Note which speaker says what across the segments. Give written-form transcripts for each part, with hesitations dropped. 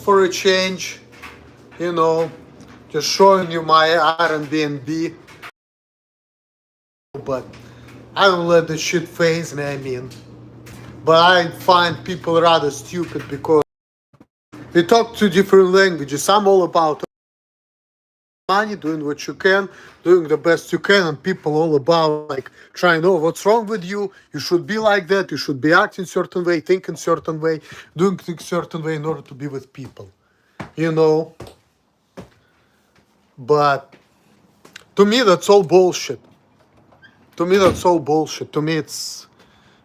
Speaker 1: for a change, you know, just showing you my Airbnb. But I don't let this shit phase me, I mean. But I find people rather stupid because we talk two different languages. I'm all about money, doing what you can, doing the best you can, and people all about like trying to know what's wrong with you. You should be like that. You should be acting certain way, thinking certain way, doing things certain way in order to be with people. You know. But to me, that's all bullshit. To me, that's all bullshit. To me, it's,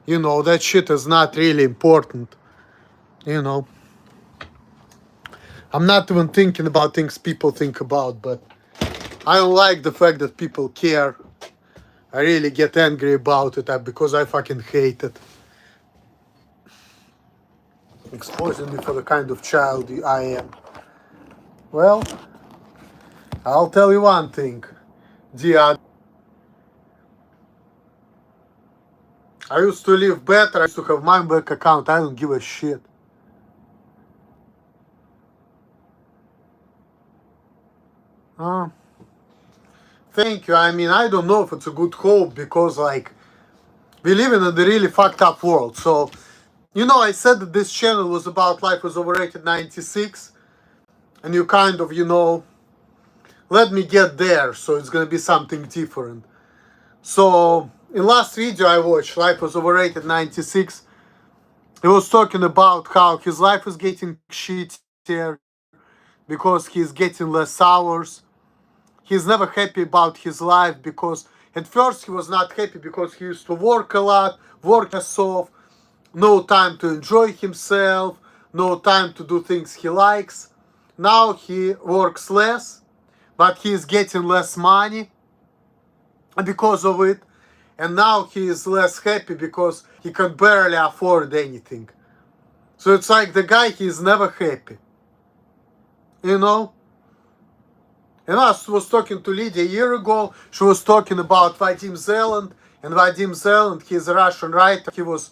Speaker 1: you know, that shit is not really important. You know. I'm not even thinking about things people think about, but I don't like the fact that people care. I really get angry about it because I fucking hate it. Exposing me for the kind of child I am. Well, I'll tell you one thing. I used to live better. I used to have my bank account. I don't give a shit. Thank you. I mean, I don't know if it's a good hope because, like, we live in a really fucked up world. So, you know, I said that this channel was about Life Was Overrated 96. And you kind of, you know, let me get there. So it's gonna be something different. So, in last video I watched, Life Was Overrated 96. He was talking about how his life is getting shittier because he's getting less hours. He's never happy about his life because at first he was not happy because he used to work a lot, work his off, no time to enjoy himself, no time to do things he likes. Now he works less, but he's getting less money because of it. And now he is less happy because he can barely afford anything. So it's like the guy, he's never happy. You know? And I was talking to Lydia a year ago. She was talking about Vadim Zeland. And Vadim Zeland, he's a Russian writer. He was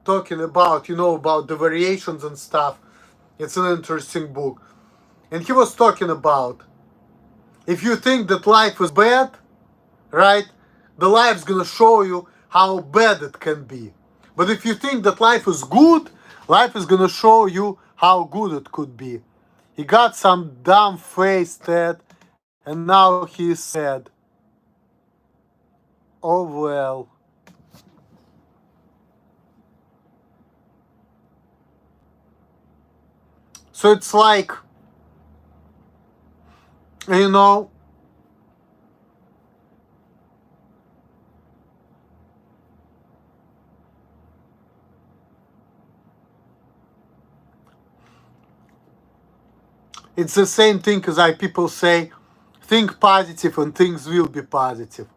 Speaker 1: talking about, you know, about the variations and stuff. It's an interesting book. And he was talking about, if you think that life is bad, right, the life's gonna show you how bad it can be. But if you think that life is good, life is gonna show you how good it could be. He got some dumb face that, and now he said, oh well. So it's like, you know, it's the same thing as people say, think positive and things will be positive.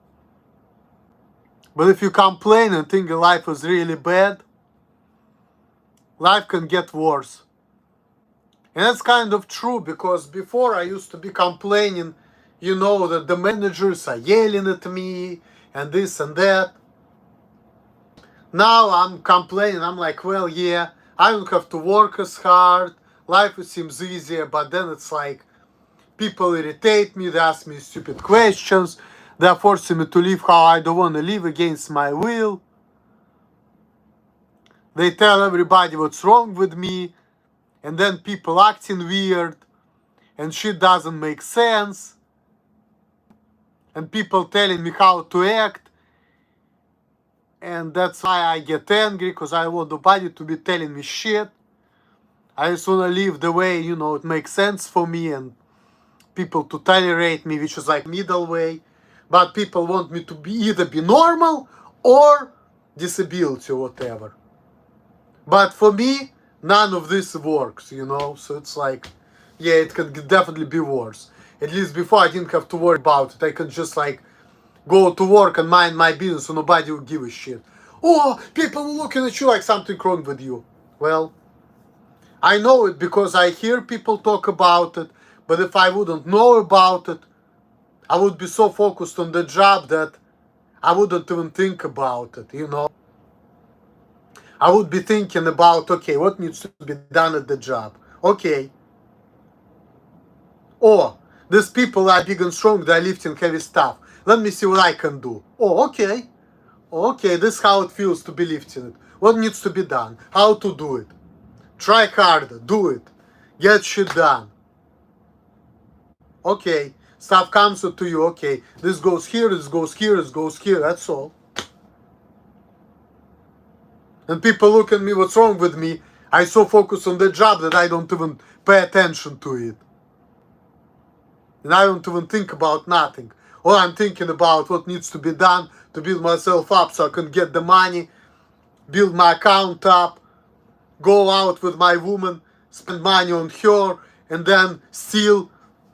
Speaker 1: But if you complain and think life is really bad, life can get worse. And that's kind of true because before I used to be complaining, you know, that the managers are yelling at me and this and that. Now I'm complaining, I'm like, well, yeah, I don't have to work as hard, life seems easier, but then it's like, people irritate me, they ask me stupid questions, they're forcing me to live how I don't want to live against my will. They tell everybody what's wrong with me, and then people acting weird, and shit doesn't make sense, and people telling me how to act, and that's why I get angry, because I want nobody to be telling me shit. I just want to live the way, you know, it makes sense for me, and people to tolerate me, which is like middle way. But people want me to be either be normal or disability or whatever. But for me, none of this works, you know. So it's like, yeah, it can definitely be worse. At least before I didn't have to worry about it. I could just like go to work and mind my business so nobody would give a shit. Oh, people are looking at you like something wrong with you. Well, I know it because I hear people talk about it. But if I wouldn't know about it, I would be so focused on the job that I wouldn't even think about it, you know. I would be thinking about, okay, what needs to be done at the job? Okay, Oh, these people are big and strong, they're lifting heavy stuff. Let me see what I can do. Oh, okay. Okay, this is how it feels to be lifting it. What needs to be done? How to do it? Try harder, do it. Get shit done. Okay, stuff comes to you, okay. This goes here, this goes here, this goes here, that's all. And people look at me, what's wrong with me? I so focus on the job that I don't even pay attention to it. And I don't even think about nothing. All I'm thinking about what needs to be done to build myself up so I can get the money, build my account up, go out with my woman, spend money on her, and then still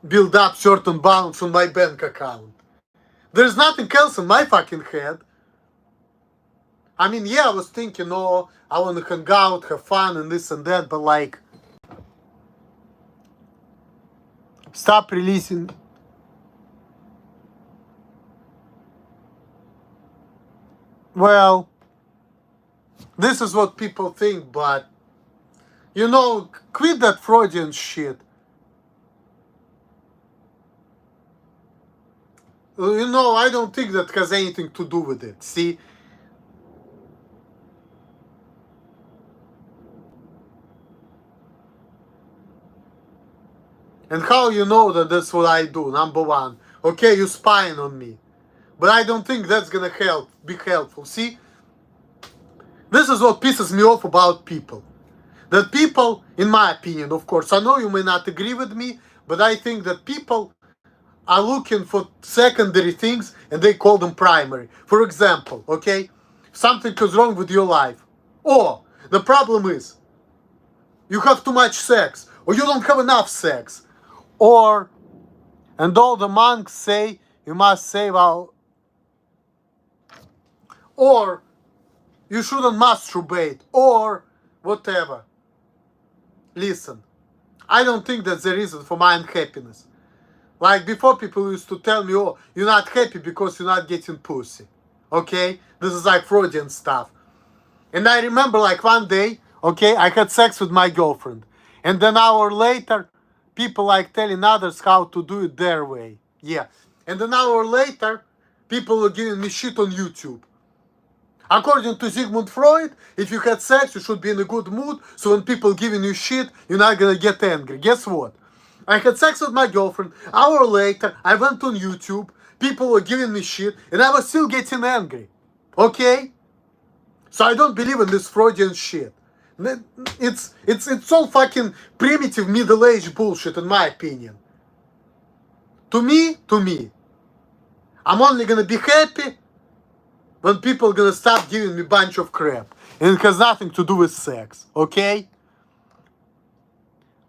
Speaker 1: build up certain balance on my bank account. There's nothing else in my fucking head. I mean, yeah, I was thinking, oh, I want to hang out, have fun, and this and that, but like, stop releasing. Well, this is what people think, but, you know, quit that Freudian shit. You know, I don't think that has anything to do with it, see? And how you know that that's what I do? Number one, okay, you spying on me. But I don't think that's gonna be helpful. See? This is what pisses me off about people. That people, in my opinion, of course, I know you may not agree with me, but I think that people are looking for secondary things and they call them primary. For example, okay, something goes wrong with your life. Or the problem is you have too much sex, or you don't have enough sex. Or, and all the monks say you must save our, or you shouldn't masturbate, or whatever. Listen, I don't think that's the reason for my unhappiness. Like before, people used to tell me, oh, you're not happy because you're not getting pussy. Okay? This is like Freudian stuff. And I remember like one day, okay, I had sex with my girlfriend. And an hour later, people like telling others how to do it their way. Yeah. And an hour later, people were giving me shit on YouTube. According to Sigmund Freud, if you had sex, you should be in a good mood, so when people giving you shit, you're not gonna get angry. Guess what? I had sex with my girlfriend. Hour later, I went on YouTube, people were giving me shit, and I was still getting angry. Okay? So I don't believe in this Freudian shit. It's all fucking primitive middle-aged bullshit in my opinion. To me, I'm only gonna be happy when people are gonna stop giving me a bunch of crap. And it has nothing to do with sex, okay?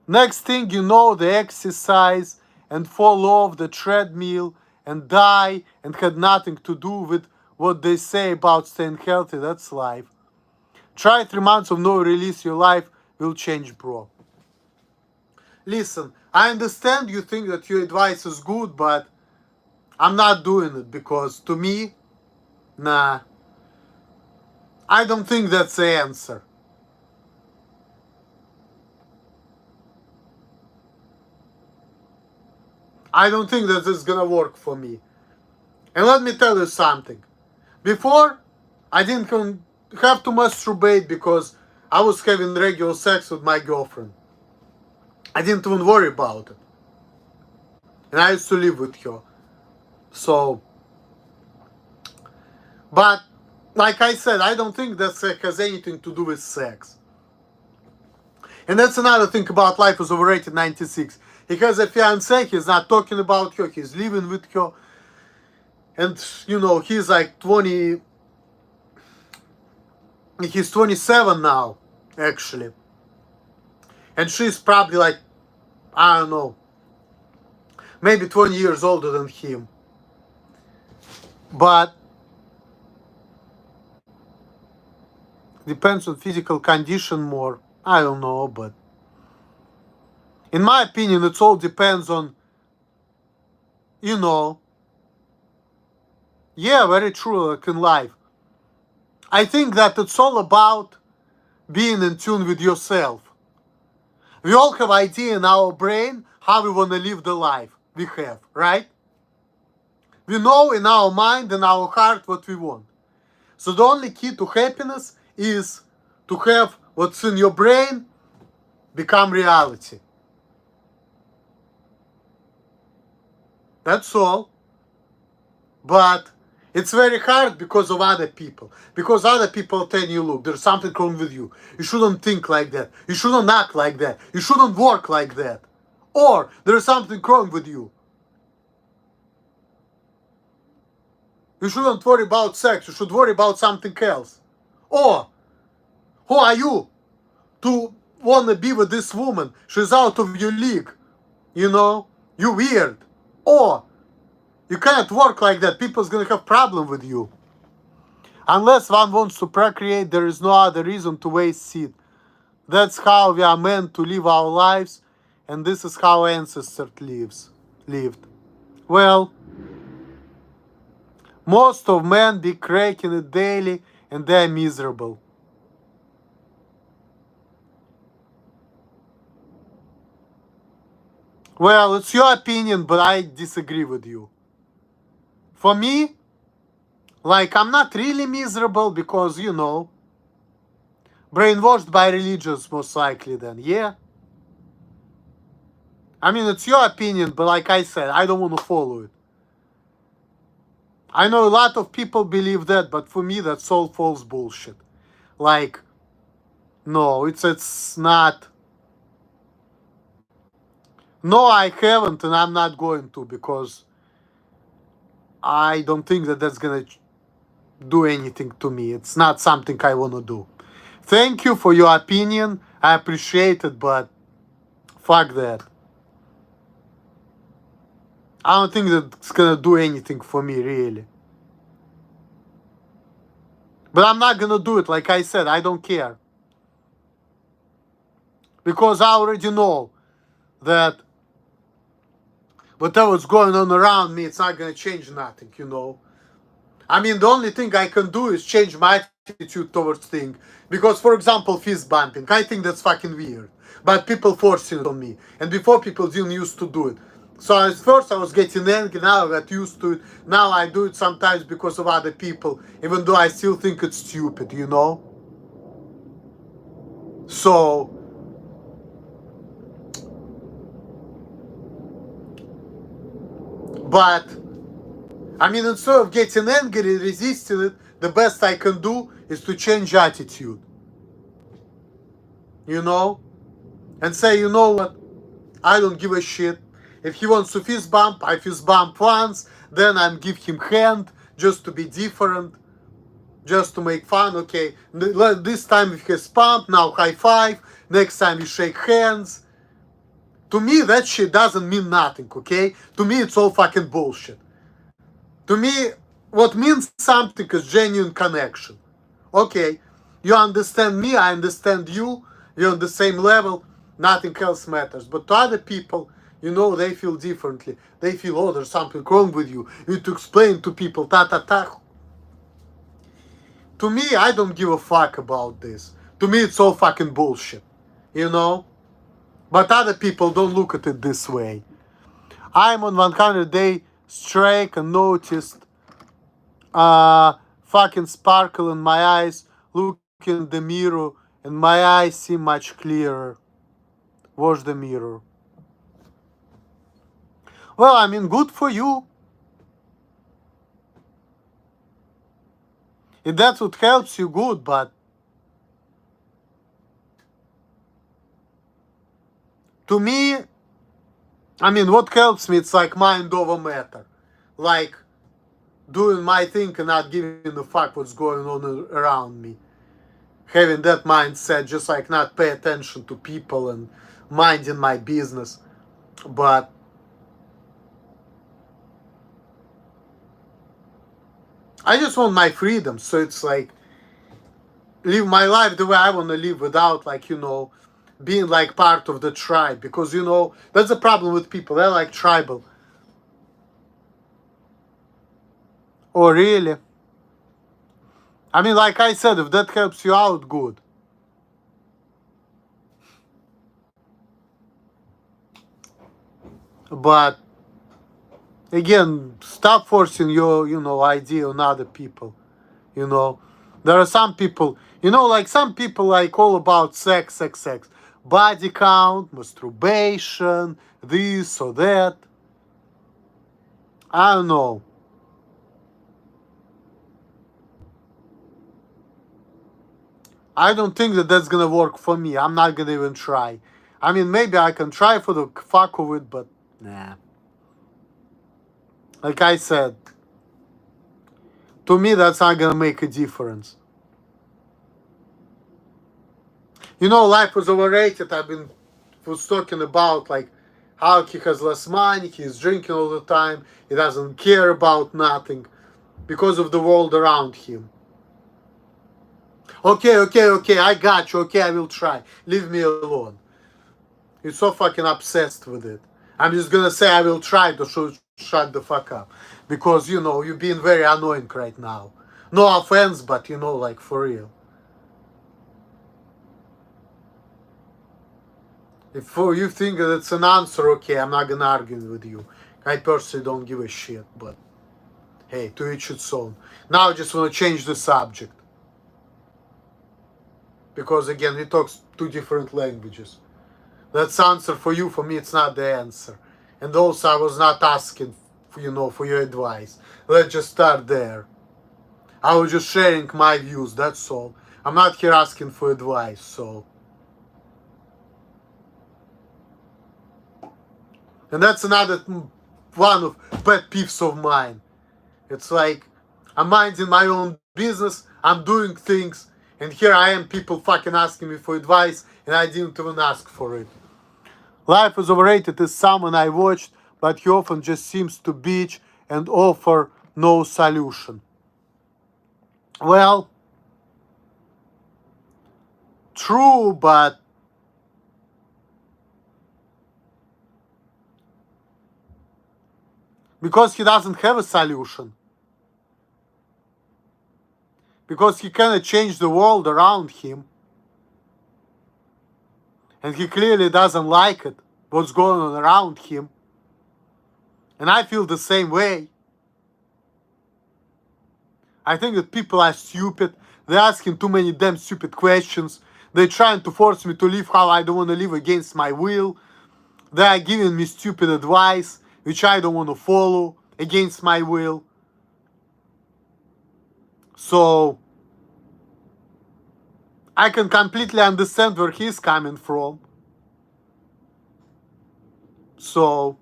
Speaker 1: Next thing you know, they exercise and fall off the treadmill and die and had nothing to do with what they say about staying healthy. That's life. Try 3 months of no release, your life will change, bro. Listen, I understand you think that your advice is good, but I'm not doing it because to me, nah, I don't think that's the answer. I don't think that this is gonna work for me. And let me tell you something. Before, I didn't have to masturbate because I was having regular sex with my girlfriend. I didn't even worry about it. And I used to live with her. So, but like I said, I don't think that has anything to do with sex. And that's another thing about Life is Overrated 96. He has a fiancée, he's not talking about her, he's living with her. And, you know, he's like 20, he's 27 now, actually. And she's probably like, I don't know, maybe 20 years older than him. But depends on physical condition more. I don't know, but in my opinion, it all depends on, you know, yeah, very true, like in life. I think that it's all about being in tune with yourself. We all have idea in our brain how we want to live the life we have, right? We know in our mind and our heart what we want. So the only key to happiness is to have what's in your brain become reality. That's all. But it's very hard because of other people. Because other people tell you, look, there's something wrong with you. You shouldn't think like that. You shouldn't act like that. You shouldn't work like that. Or there's something wrong with you. You shouldn't worry about sex. You should worry about something else. Or, who are you to want to be with this woman? She's out of your league. You know? You weird. Or, you can't work like that. People's gonna have problem with you. Unless one wants to procreate, there is no other reason to waste seed. That's how we are meant to live our lives, and this is how ancestors lived. Well, most of men be cracking it daily, and they're miserable. Well, it's your opinion, but I disagree with you. For me, like, I'm not really miserable because, you know, brainwashed by religions most likely then, yeah. I mean, it's your opinion, but like I said, I don't want to follow it. I know a lot of people believe that, but for me, that's all false bullshit. Like, no, it's not. No, I haven't, and I'm not going to because I don't think that that's gonna do anything to me. It's not something I want to do. Thank you for your opinion. I appreciate it, but fuck that. I don't think that it's gonna do anything for me, really. But I'm not gonna do it. Like I said, I don't care. Because I already know that whatever's going on around me, it's not gonna change nothing, you know. I mean, the only thing I can do is change my attitude towards things. Because, for example, fist bumping, I think that's fucking weird. But people forcing it on me. And before, people didn't used to do it. So at first I was getting angry, now I got used to it. Now I do it sometimes because of other people, even though I still think it's stupid, you know? So, but, I mean, instead of getting angry, resisting it, the best I can do is to change attitude. You know? And say, you know what? I don't give a shit. If he wants to fist bump, I fist bump once, then I give him hand just to be different, just to make fun. Okay, this time we fist bump, now high five, next time we shake hands. To me, that shit doesn't mean nothing, okay? To me, it's all fucking bullshit. To me, what means something is genuine connection. Okay, you understand me, I understand you, you're on the same level, nothing else matters. But to other people, you know, they feel differently. They feel, oh, there's something wrong with you. You need to explain to people, ta. To me, I don't give a fuck about this. To me, it's all fucking bullshit, you know? But other people don't look at it this way. I'm on 100-day streak and noticed fucking sparkle in my eyes, look in the mirror, and my eyes seem much clearer. Wash the mirror. Well, I mean, good for you. If that's what helps you, good, but to me, I mean, what helps me, it's like mind over matter. Like, doing my thing and not giving a fuck what's going on around me. Having that mindset, just like not pay attention to people and minding my business. But I just want my freedom. So it's like, live my life the way I want to live without, like, you know, being like part of the tribe. Because, you know, that's the problem with people. They're like tribal. Oh, really? I mean, like I said, if that helps you out, good. But again, stop forcing your, idea on other people. You know, there are some people, like some people like all about sex, sex, sex, body count, masturbation, this or that. I don't know. I don't think that that's gonna work for me. I'm not gonna even try. I mean, maybe I can try for the fuck of it, but nah. Like I said, to me, that's not gonna make a difference. Life was overrated. Was talking about like how he has less money, he's drinking all the time, he doesn't care about nothing because of the world around him. Okay, I got you. Okay, I will try. Leave me alone. You're so fucking obsessed with it. I'm just gonna say I will try to shut the fuck up. Because, you're being very annoying right now. No offense, but, like, for real. If you think that it's an answer, okay, I'm not gonna argue with you. I personally don't give a shit, but hey, to each its own. Now I just want to change the subject. Because again, we talk two different languages. That's answer for you, for me it's not the answer. And also I was not asking, for your advice. Let's just start there. I was just sharing my views, that's all. I'm not here asking for advice, so. And that's another one of pet peeves of mine. It's like, I'm minding my own business, I'm doing things, and here I am, people fucking asking me for advice, and I didn't even ask for it. Life is Overrated is someone I watched, but he often just seems to bitch and offer no solution. Well, true, but because he doesn't have a solution. Because he cannot change the world around him. And he clearly doesn't like it, what's going on around him. And I feel the same way. I think that people are stupid. They're asking too many damn stupid questions. They're trying to force me to live how I don't want to live against my will. They are giving me stupid advice, which I don't want to follow against my will. So, I can completely understand where he's coming from. So,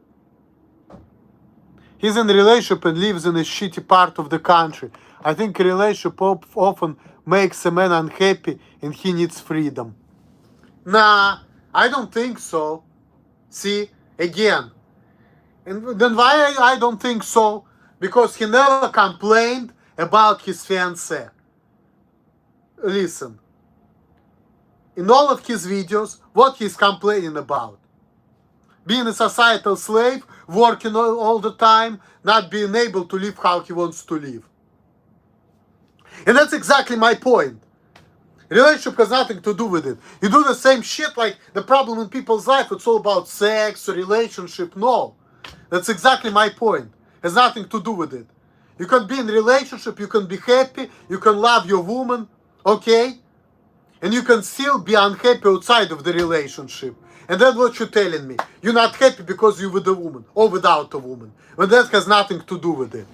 Speaker 1: he's in a relationship and lives in a shitty part of the country. I think a relationship often makes a man unhappy and he needs freedom. Nah, I don't think so. See, again. And then why I don't think so? Because he never complained about his fiancée. Listen, in all of his videos, what he's complaining about? Being a societal slave, working all the time, not being able to live how he wants to live. And that's exactly my point. Relationship has nothing to do with it. You do the same shit, like the problem in people's life, it's all about sex or relationship. No. That's exactly my point. It has nothing to do with it. You can be in a relationship, you can be happy, you can love your woman, okay? And you can still be unhappy outside of the relationship. And that's what you're telling me. You're not happy because you're with a woman or without a woman. But that has nothing to do with it.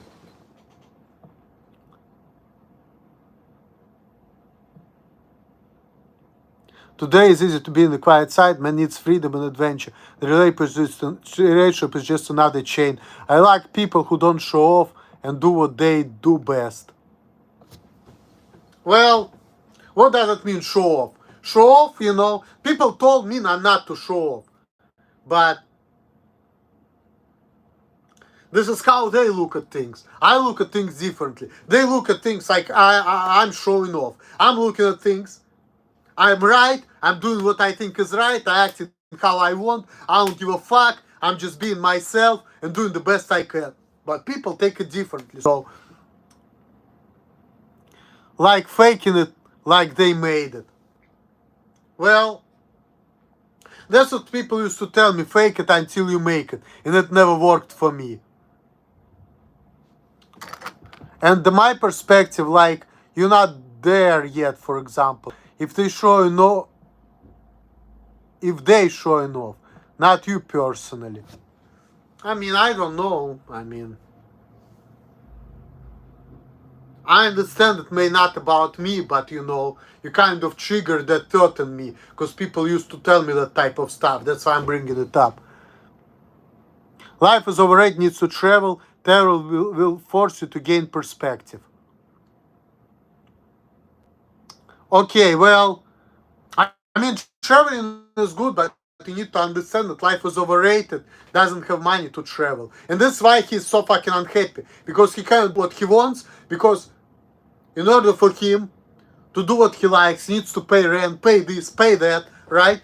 Speaker 1: Today is easy to be in the quiet side. Man needs freedom and adventure. The relationship is just another chain. I like people who don't show off and do what they do best. Well, what does it mean, show off? Show off, people told me not to show off. But this is how they look at things. I look at things differently. They look at things like I'm showing off. I'm looking at things. I'm right. I'm doing what I think is right. I act how I want. I don't give a fuck. I'm just being myself and doing the best I can. But people take it differently. So, like faking it like they made it. Well, That's what people used to tell me, fake it until you make it. And it never worked for me. And my perspective, like, you're not there yet, for example. If they showing off, not you personally. I mean, I don't know. I mean, I understand it may not about me, but you kind of triggered that thought in me because people used to tell me that type of stuff. That's why I'm bringing it up. Life is overrated, needs to travel. Travel will force you to gain perspective. Okay, well, I mean, traveling is good, but you need to understand that life is overrated, doesn't have money to travel. And that's why he's so fucking unhappy. Because he can't do what he wants, because in order for him to do what he likes, he needs to pay rent, pay this, pay that, right?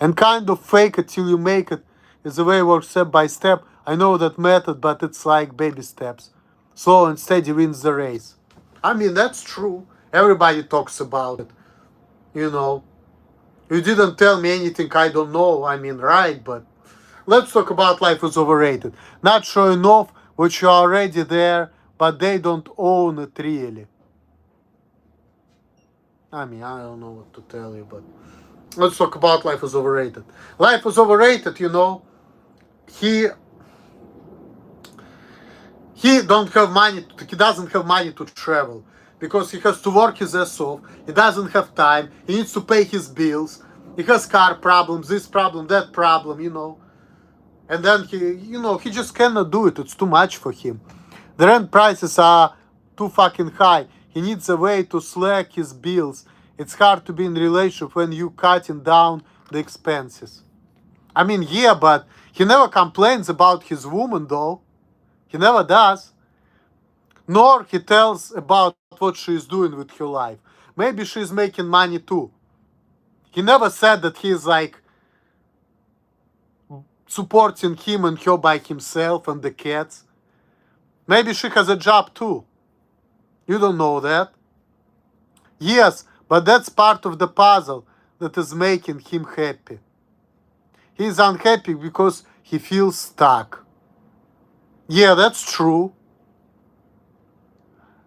Speaker 1: And kind of fake it till you make it is the way it works step by step. I know that method, but it's like baby steps. Slow and steady wins the race. I mean, that's true. Everybody talks about it. You didn't tell me anything I don't know. I mean, right, but let's talk about life is overrated. Not showing off what you're already there, but they don't own it really. I mean, I don't know what to tell you, but let's talk about life is overrated. Life is overrated, he don't have money. He doesn't have money to travel because he has to work his ass off. He doesn't have time. He needs to pay his bills. He has car problems, this problem, that problem, And then he just cannot do it. It's too much for him. The rent prices are too fucking high. He needs a way to slack his bills. It's hard to be in a relationship when you cutting down the expenses. I mean, yeah, but he never complains about his woman, though. He never does. Nor he tells about what she is doing with her life. Maybe she's making money too. He never said that he's like supporting him and her by himself and the cats. Maybe she has a job too. You don't know that. Yes, but that's part of the puzzle that is making him happy. He's unhappy because he feels stuck. Yeah, that's true.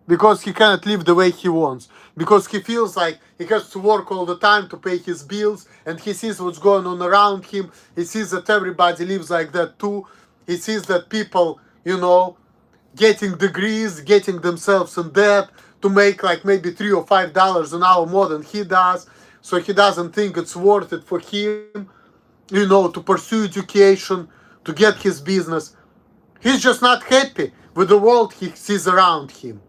Speaker 1: Because he cannot live the way he wants. Because he feels like he has to work all the time to pay his bills, and he sees what's going on around him. He sees that everybody lives like that too. He sees that people, getting degrees, getting themselves in debt to make like maybe $3 or $5 an hour more than he does. So he doesn't think it's worth it for him, to pursue education, to get his business. He's just not happy with the world he sees around him,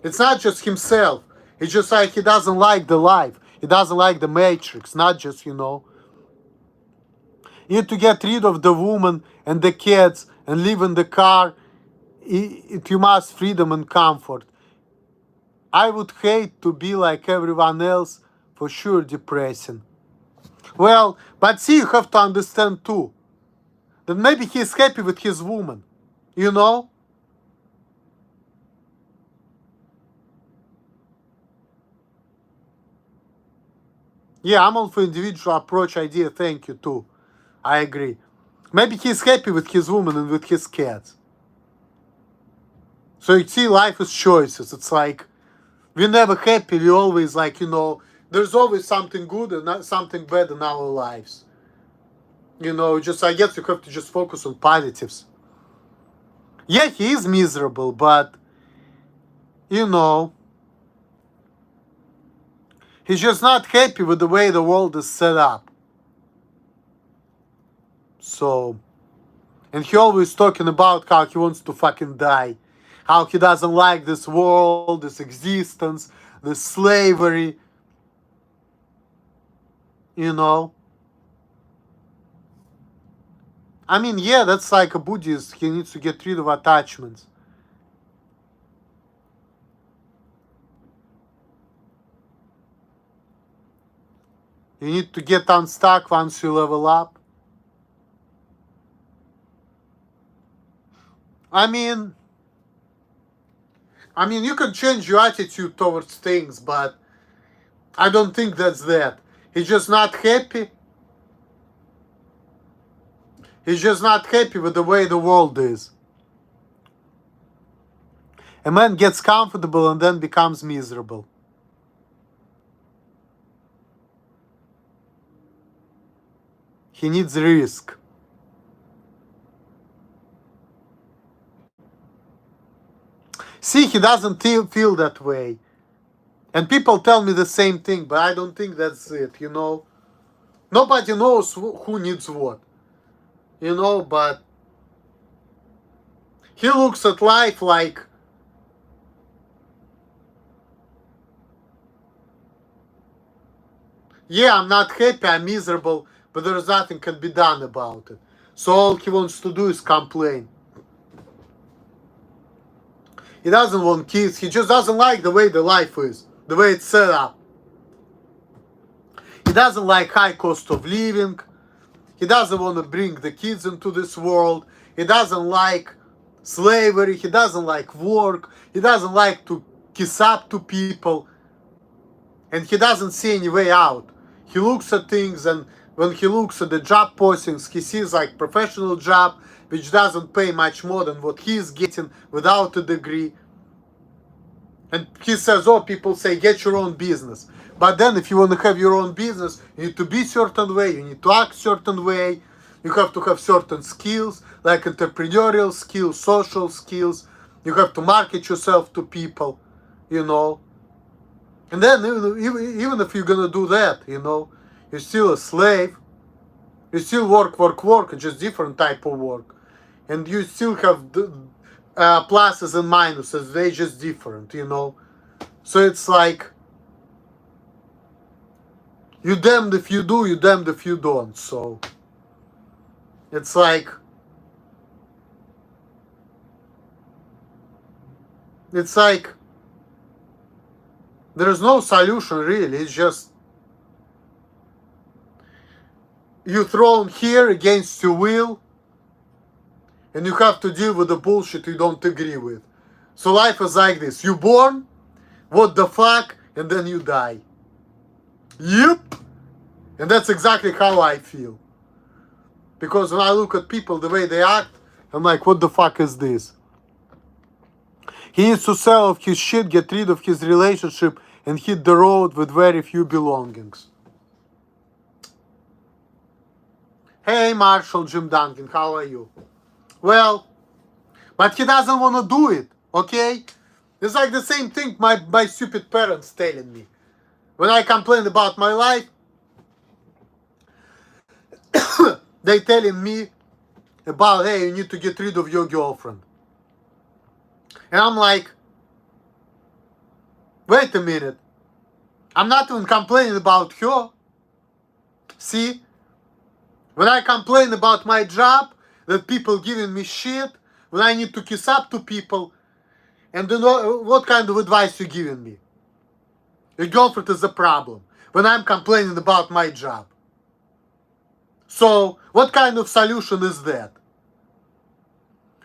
Speaker 1: It's not just himself. It's just like he doesn't like the life. He doesn't like the matrix, not just, You need to get rid of the woman and the kids and live in the car. You must freedom and comfort. I would hate to be like everyone else, for sure depressing. Well, but see, you have to understand too, that maybe he's happy with his woman, Yeah, I'm all for individual approach idea, thank you too. I agree. Maybe he's happy with his woman and with his cats. So you see, life is choices. It's like, we're never happy, we always like, there's always something good and something bad in our lives. Just I guess you have to just focus on positives. Yeah, he is miserable, but, he's just not happy with the way the world is set up. So, and he always talking about how he wants to fucking die. How he doesn't like this world, this existence, this slavery. I mean, yeah, that's like a Buddhist. He needs to get rid of attachments. You need to get unstuck once you level up. I mean, you can change your attitude towards things, but I don't think that's that. He's just not happy. He's just not happy with the way the world is. A man gets comfortable and then becomes miserable. He needs risk. See, he doesn't feel that way. And people tell me the same thing, but I don't think that's it, you know. Nobody knows who needs what, you know, but he looks at life like, yeah, I'm not happy, I'm miserable, but there's nothing can be done about it. So all he wants to do is complain. He doesn't want kids, he just doesn't like the way the life is, the way it's set up. He doesn't like high cost of living. He doesn't want to bring the kids into this world. He doesn't like slavery. He doesn't like work. He doesn't like to kiss up to people. And he doesn't see any way out. He looks at things, and when he looks at the job postings, he sees like professional job, which doesn't pay much more than what he's getting without a degree. And he says, oh, people say, get your own business. But then if you want to have your own business, you need to be certain way, you need to act certain way, you have to have certain skills, like entrepreneurial skills, social skills, you have to market yourself to people, you know. And then even if you're going to do that, you know, you're still a slave, you still work, just different type of work. And you still have the pluses and minuses, they're just different, you know. So it's like, you damned if you do, you damned if you don't. So it's like, there's no solution really. It's just you thrown here against your will, and you have to deal with the bullshit you don't agree with. So life is like this: you born, what the fuck, and then you die. Yep. And that's exactly how I feel. Because when I look at people, the way they act, I'm like, what the fuck is this? He needs to sell off his shit, get rid of his relationship, and hit the road with very few belongings. Hey, Marshall, Jim Duncan, how are you? Well, but he doesn't want to do it, okay? It's like the same thing my stupid parents telling me. When I complain about my life, they telling me about, hey, you need to get rid of your girlfriend. And I'm like, wait a minute. I'm not even complaining about her. See? When I complain about my job, that people giving me shit, when I need to kiss up to people, and then what kind of advice you giving me? Your girlfriend is a problem. When I'm complaining about my job. So, what kind of solution is that?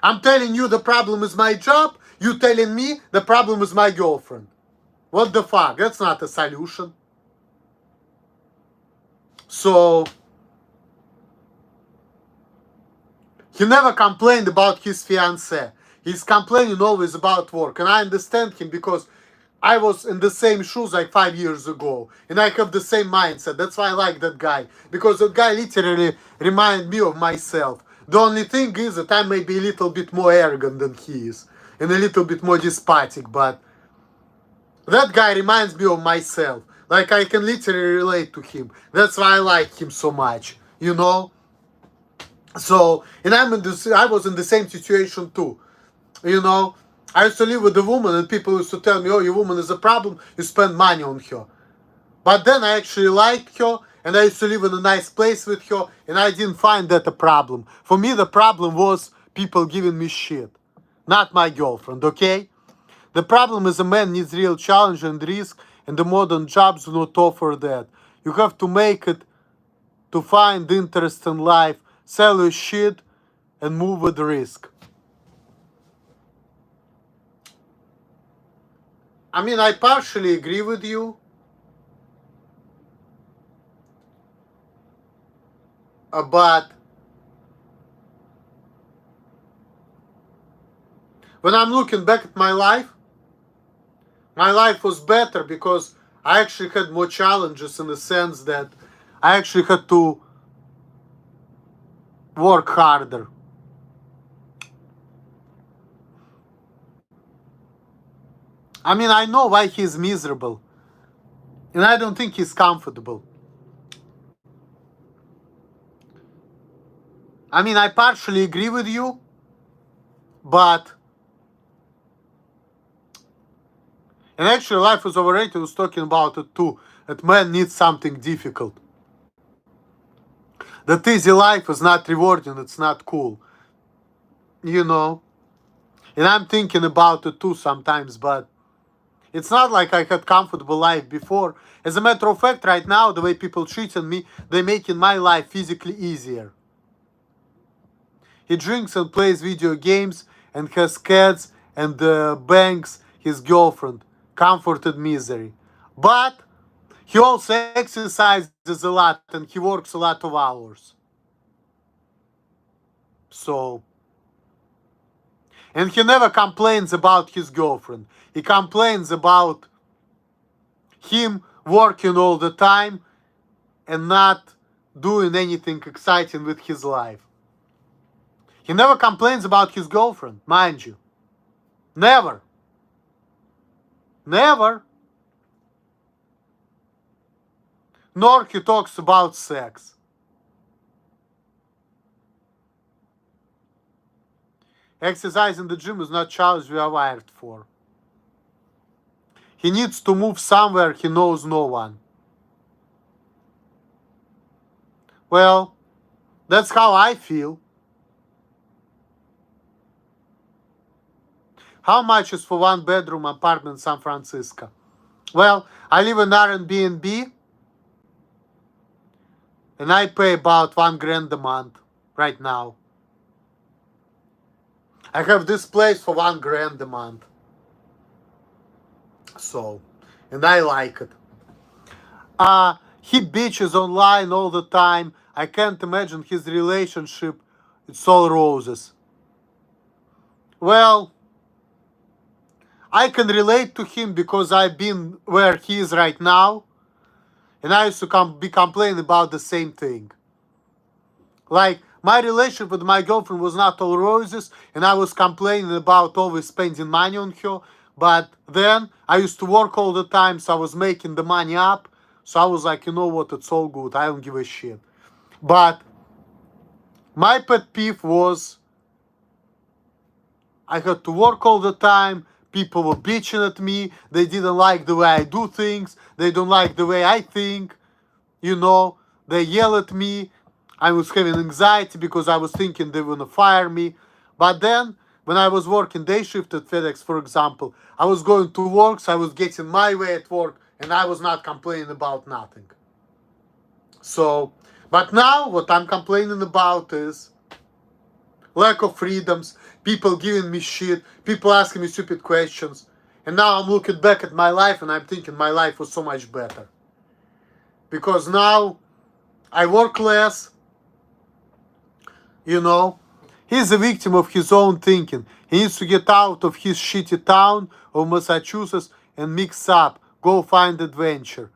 Speaker 1: I'm telling you the problem is my job, you telling me the problem is my girlfriend. What the fuck? That's not a solution. So, he never complained about his fiancée. He's complaining always about work. And I understand him because I was in the same shoes like 5 years ago. And I have the same mindset. That's why I like that guy. Because that guy literally reminded me of myself. The only thing is that I may be a little bit more arrogant than he is. And a little bit more despotic. But that guy reminds me of myself. Like I can literally relate to him. That's why I like him so much. You know? So, and I was in the same situation too. You know, I used to live with a woman and people used to tell me, oh, your woman is a problem, you spend money on her. But then I actually liked her and I used to live in a nice place with her and I didn't find that a problem. For me, the problem was people giving me shit, not my girlfriend, okay? The problem is a man needs real challenge and risk, and the modern jobs do not offer that. You have to make it to find interest in life, sell your shit, and move with risk. I mean, I partially agree with you. But when I'm looking back at my life was better because I actually had more challenges in the sense that I actually had to work harder. I mean, I know why he's miserable, and I don't think he's comfortable. I mean, I partially agree with you, but and actually, Life is Overrated was talking about it too. That man needs something difficult. That easy life is not rewarding. It's not cool, you know. And I'm thinking about it too sometimes, but it's not like I had comfortable life before. As a matter of fact, right now, the way people treat me, they're making my life physically easier. He drinks and plays video games and has cats and bangs his girlfriend. Comforted misery. But he also exercises a lot and he works a lot of hours. So, and he never complains about his girlfriend. He complains about him working all the time and not doing anything exciting with his life. He never complains about his girlfriend, mind you. Never. Never. Nor he talks about sex. Exercise in the gym is not a challenge we are wired for. He needs to move somewhere he knows no one. Well, that's how I feel. How much is for one bedroom apartment in San Francisco? Well, I live in Airbnb and I pay about $1,000 a month right now. I have this place for $1,000 a month. So, and I like it. He bitches online all the time. I can't imagine his relationship. It's all roses. Well, I can relate to him because I've been where he is right now. And I used to be complaining about the same thing. Like, my relationship with my girlfriend was not all roses, and I was complaining about always spending money on her. But then I used to work all the time, so I was making the money up. So I was like, you know what, it's all good. I don't give a shit. But my pet peeve was I had to work all the time. People were bitching at me. They didn't like the way I do things. They don't like the way I think. You know, they yell at me. I was having anxiety because I was thinking they were going to fire me. But then, when I was working day shift at FedEx, for example, I was going to work, so I was getting my way at work, and I was not complaining about nothing. So, but now what I'm complaining about is lack of freedoms, people giving me shit, people asking me stupid questions. And now I'm looking back at my life and I'm thinking my life was so much better. Because now I work less, you know. He's a victim of his own thinking. He needs to get out of his shitty town of Massachusetts and mix up, go find adventure.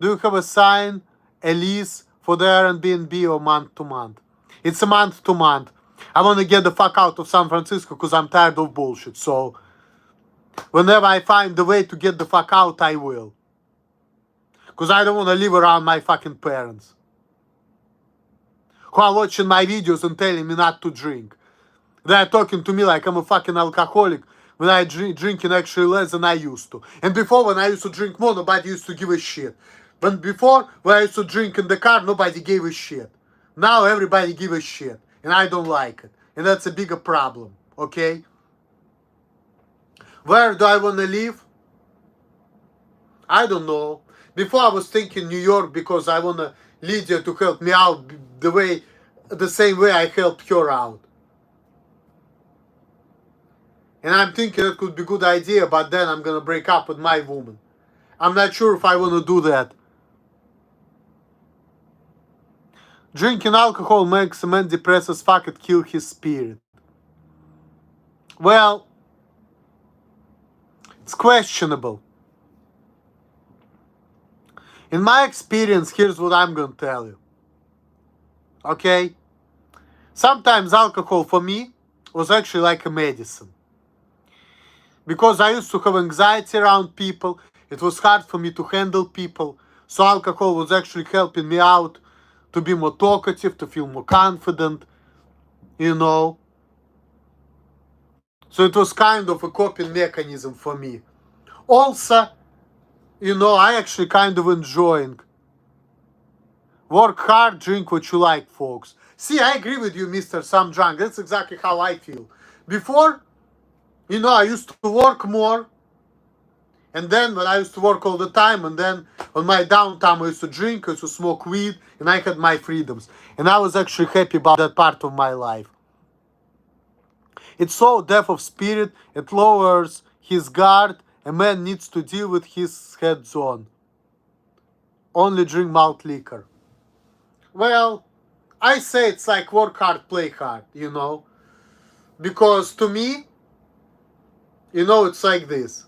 Speaker 1: Do you have a sign, a lease for the Airbnb or month to month? It's a month to month. I want to get the fuck out of San Francisco because I'm tired of bullshit. So whenever I find the way to get the fuck out, I will. Because I don't want to live around my fucking parents who are watching my videos and telling me not to drink. They're talking to me like I'm a fucking alcoholic when I drinking actually less than I used to. And before, when I used to drink more, nobody used to give a shit. When I used to drink in the car, nobody gave a shit. Now everybody give a shit. And I don't like it. And that's a bigger problem, okay? Where do I want to live? I don't know. Before I was thinking New York because I want Lydia to help me out the same way I helped her out. And I'm thinking it could be a good idea, but then I'm going to break up with my woman. I'm not sure if I want to do that. Drinking alcohol makes a man depressed as fuck, it kill his spirit. Well, it's questionable. In my experience, here's what I'm gonna tell you. Okay? Sometimes alcohol for me was actually like a medicine. Because I used to have anxiety around people, it was hard for me to handle people. So alcohol was actually helping me out to be more talkative, to feel more confident, you know. So it was kind of a coping mechanism for me. Also, you know, I actually kind of enjoying. Work hard, drink what you like, folks. See, I agree with you, Mr. Some Drunk. That's exactly how I feel. Before, you know, I used to work more. And then when I used to work all the time, and then on my downtime, I used to drink, I used to smoke weed, and I had my freedoms. And I was actually happy about that part of my life. It's so death of spirit, it lowers his guard. A man needs to deal with his heads on. Only drink malt liquor. Well, I say it's like work hard, play hard, you know. Because to me, you know, it's like this.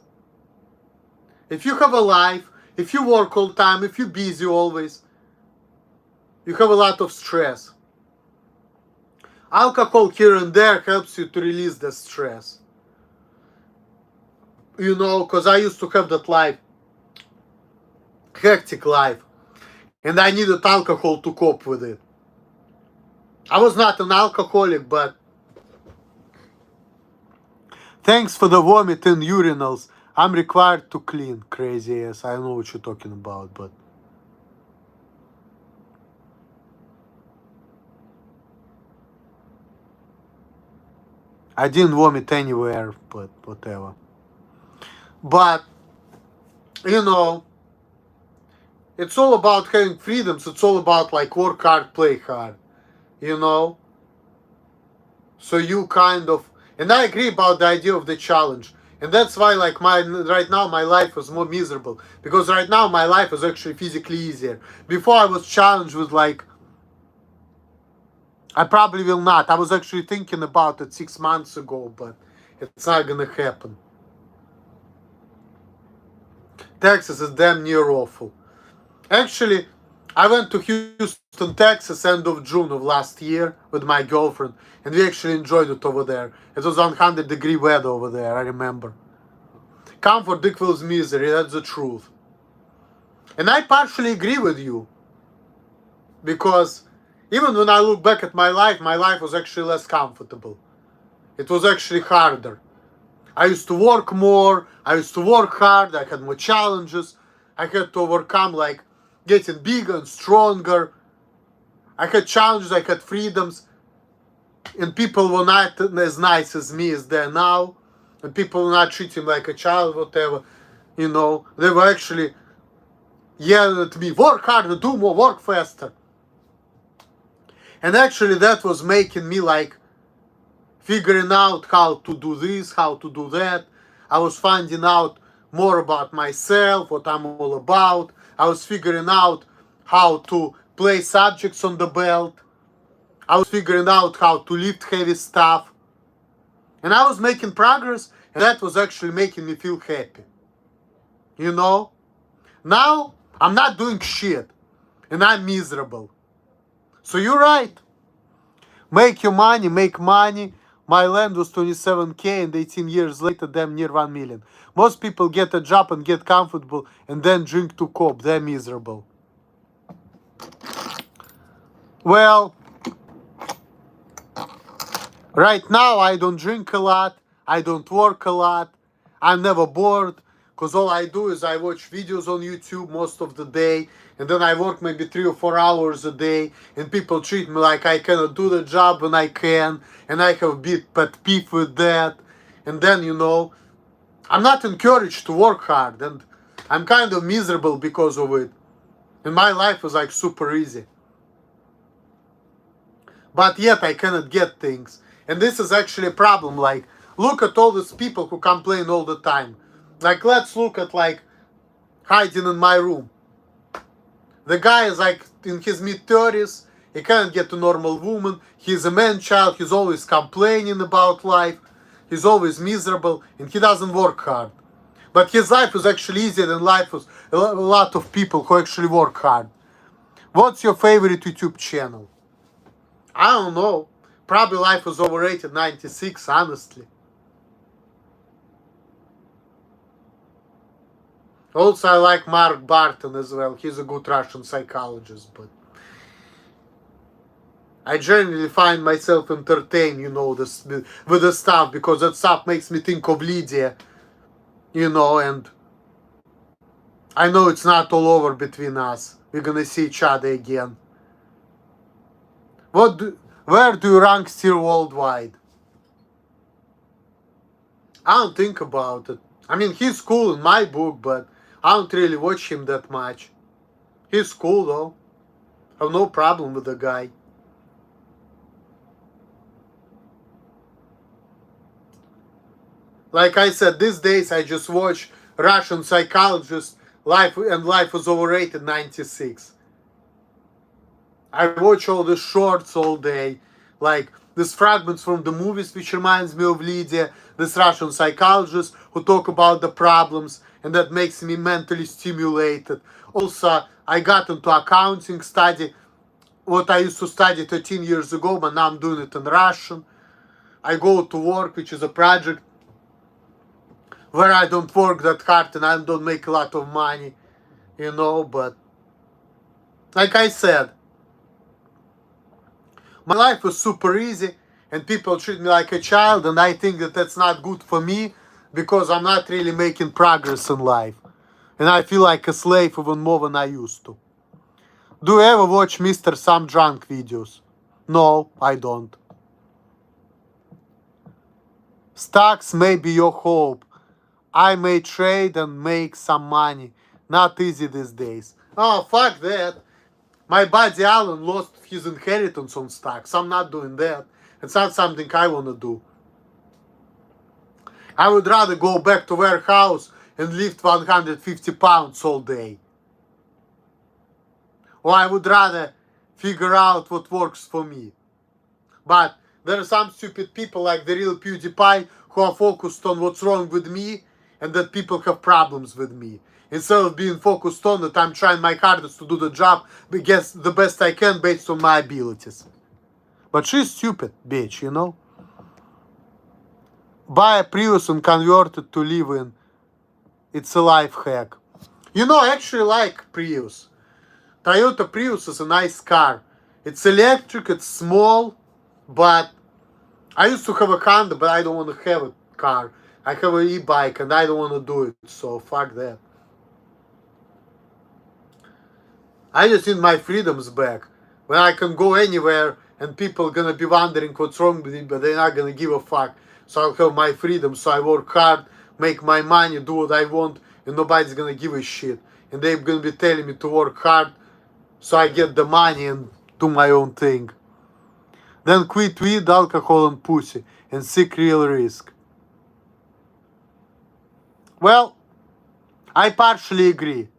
Speaker 1: If you have a life, if you work all the time, if you're busy always, you have a lot of stress. Alcohol here and there helps you to release the stress. You know, because I used to have that life, hectic life, and I needed alcohol to cope with it. I was not an alcoholic, but thanks for the vomit and urinals. I'm required to clean. Crazy ass. I know what you're talking about, but I didn't vomit anywhere, but whatever. But, you know, it's all about having freedoms. It's all about like work hard, play hard, you know. So you kind of, and I agree about the idea of the challenge. And that's why like right now my life is more miserable. Because right now my life is actually physically easier. Before I was challenged with like, I probably will not. I was actually thinking about it 6 months ago, but it's not gonna happen. Texas is damn near awful. Actually, I went to Houston, Texas, end of June of last year with my girlfriend, and we actually enjoyed it over there. It was 100-degree weather over there, I remember. Comfort equals misery, that's the truth. And I partially agree with you. Because even when I look back at my life was actually less comfortable. It was actually harder. I used to work more, I used to work hard, I had more challenges. I had to overcome like getting bigger and stronger. I had challenges, I had freedoms. And people were not as nice as me as they're now. And people were not treating me like a child, whatever. You know, they were actually yelling at me, work harder, do more, work faster. And actually that was making me like figuring out how to do this, how to do that. I was finding out more about myself, what I'm all about. I was figuring out how to play subjects on the belt. I was figuring out how to lift heavy stuff. And I was making progress, and that was actually making me feel happy. You know? Now, I'm not doing shit, and I'm miserable. So you're right. Make your money, make money. My land was 27K, and 18 years later, damn near 1 million. Most people get a job and get comfortable and then drink to cope. They're miserable. Well, right now I don't drink a lot. I don't work a lot. I'm never bored. Because all I do is I watch videos on YouTube most of the day. And then I work maybe 3 or 4 hours a day. And people treat me like I cannot do the job when I can. And I have a bit pet peeve with that. And then, you know, I'm not encouraged to work hard. And I'm kind of miserable because of it. And my life was like super easy. But yet I cannot get things. And this is actually a problem. Like, look at all these people who complain all the time. Like, let's look at like hiding in my room. The guy is like in his mid-30s. He can't get a normal woman. He's a man-child. He's always complaining about life. He's always miserable, and he doesn't work hard. But his life is actually easier than life of a lot of people who actually work hard. What's your favorite YouTube channel? I don't know. Probably Life was Overrated 96, honestly. Also, I like Mark Barton as well. He's a good Russian psychologist, but I generally find myself entertained, this, with the stuff, because that stuff makes me think of Lydia, and I know it's not all over between us. We're gonna see each other again. Where do you rank Steel worldwide? I don't think about it. I mean, he's cool in my book, but I don't really watch him that much. He's cool though. I have no problem with the guy. Like I said, these days I just watch Russian Psychologist Life was Overrated 96. I watch all the shorts all day, like these fragments from the movies, which reminds me of Lydia, this Russian psychologist who talk about the problems, and that makes me mentally stimulated. Also, I got into accounting study, what I used to study 13 years ago, but now I'm doing it in Russian. I go to work, which is a project where I don't work that hard and I don't make a lot of money, but like I said, my life was super easy and people treat me like a child, and I think that that's not good for me because I'm not really making progress in life. And I feel like a slave even more than I used to. Do you ever watch Mr. Some Drunk videos? No, I don't. Stocks may be your hope. I may trade and make some money. Not easy these days. Oh, fuck that. My buddy Alan lost his inheritance on stocks. I'm not doing that. It's not something I want to do. I would rather go back to warehouse and lift 150 pounds all day. Or I would rather figure out what works for me. But there are some stupid people like the real PewDiePie who are focused on what's wrong with me and that people have problems with me. Instead of being focused on that, I'm trying my hardest to do the job, guess the best I can based on my abilities. But she's stupid, bitch, Buy a Prius and convert it to live in. It's a life hack. I actually like Prius. Toyota Prius is a nice car. It's electric, it's small, but I used to have a Honda, but I don't want to have a car. I have an e-bike and I don't want to do it, so fuck that. I just need my freedoms back. When I can go anywhere and people gonna be wondering what's wrong with me, but they're not gonna give a fuck. So I'll have my freedom, so I work hard, make my money, do what I want, and nobody's gonna give a shit. And they're gonna be telling me to work hard, so I get the money and do my own thing. Then quit weed, alcohol, and pussy, and seek real risk. Well, I partially agree.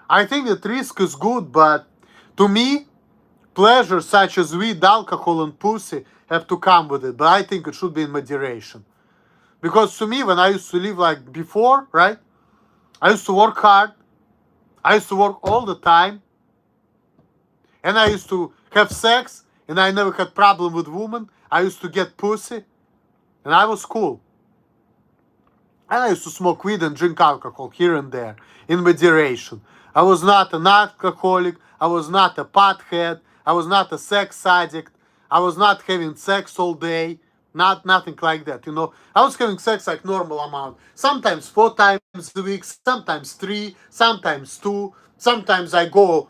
Speaker 1: I think that risk is good, but to me, pleasures such as weed, alcohol, and pussy have to come with it. But I think it should be in moderation. Because to me, when I used to live like before, right? I used to work hard. I used to work all the time. And I used to have sex. And I never had problem with women. I used to get pussy. And I was cool. And I used to smoke weed and drink alcohol here and there. In moderation. I was not an alcoholic. I was not a pothead. I was not a sex addict. I was not having sex all day. Nothing like that, I was having sex like normal amount. Sometimes 4 times a week, sometimes 3, sometimes 2. Sometimes I go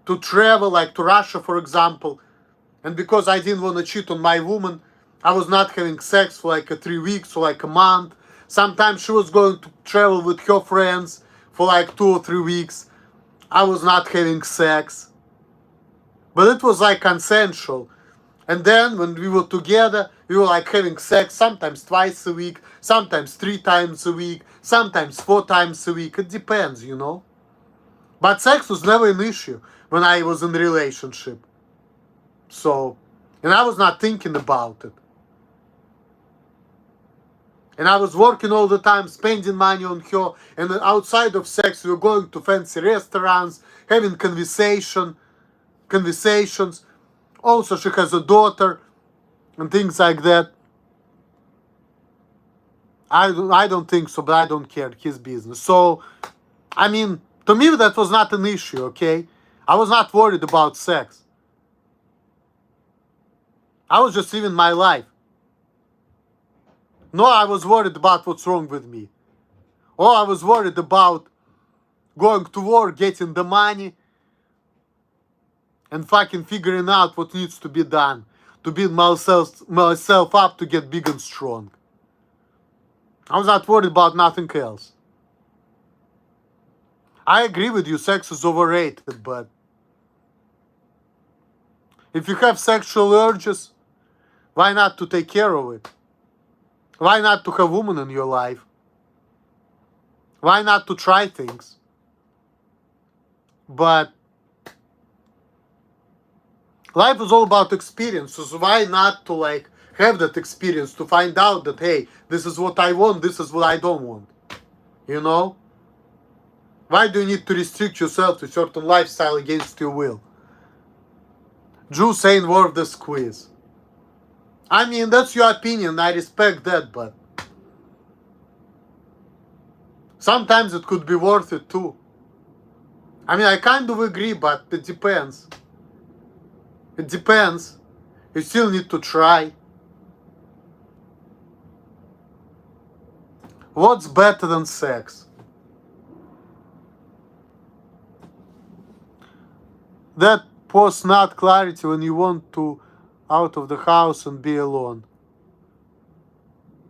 Speaker 1: to travel, like to Russia, for example. And because I didn't want to cheat on my woman, I was not having sex for like 3 weeks or like a month. Sometimes she was going to travel with her friends for like 2 or 3 weeks. I was not having sex. But it was like consensual. And then when we were together, we were like having sex sometimes twice a week, sometimes 3 times a week, sometimes 4 times a week. It depends, But sex was never an issue when I was in a relationship. So, and I was not thinking about it. And I was working all the time, spending money on her. And outside of sex, we were going to fancy restaurants, having conversations. Also, she has a daughter and things like that. I don't think so, but I don't care. His business. So, I mean, to me, that was not an issue, okay? I was not worried about sex. I was just living my life. No, I was worried about what's wrong with me. Or I was worried about going to work, getting the money, and fucking figuring out what needs to be done to build myself up to get big and strong. I was not worried about nothing else. I agree with you, sex is overrated, but if you have sexual urges, why not to take care of it? Why not to have a woman in your life? Why not to try things? But life is all about experiences. Why not to have that experience to find out that, hey, this is what I want, this is what I don't want. You know? Why do you need to restrict yourself to a certain lifestyle against your will? Juice ain't worth the squeeze. I mean, that's your opinion. I respect that, but sometimes it could be worth it too. I mean, I kind of agree, but it depends. It depends. You still need to try. What's better than sex? That post not clarity when you want to out of the house and be alone.